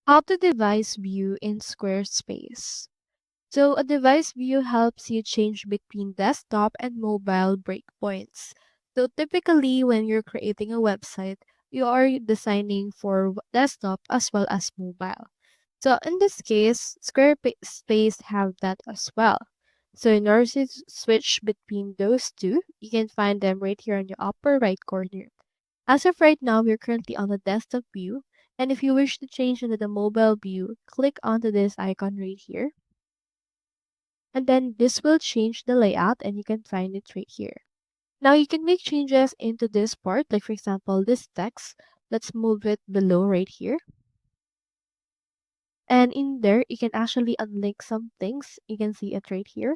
How to device view in Squarespace. So a device view helps you change between desktop and mobile breakpoints. So typically when you're creating a website, you are designing for desktop as well as mobile. So in this case, Squarespace have that as well. So in order to switch between those two, you can find them right here on your upper right corner. As of right now, we're currently on the desktop view, and if you wish to change into the mobile view, click onto this icon right here, and then this will change the layout and you can find it right here. Now you can make changes into this part, like for example, this text. Let's move it below right here. And in there, you can actually unlink some things. You can see it right here.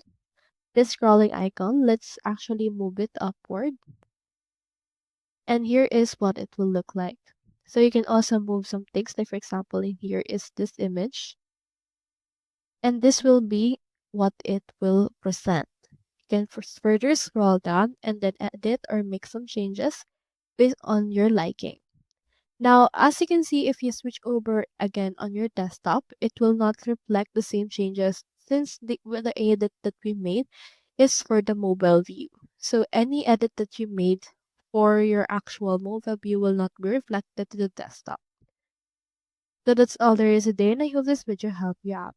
This scrolling icon, let's actually move it upward. And here is what it will look like. So you can also move some things, like for example, in here is this image. And this will be what it will present. You can further scroll down and then edit or make some changes based on your liking. Now, as you can see, if you switch over again on your desktop, it will not reflect the same changes since the edit that we made is for the mobile view. So any edit that you made for your actual mobile view will not be reflected to the desktop. So that's all there is today, and I hope this video helped you out.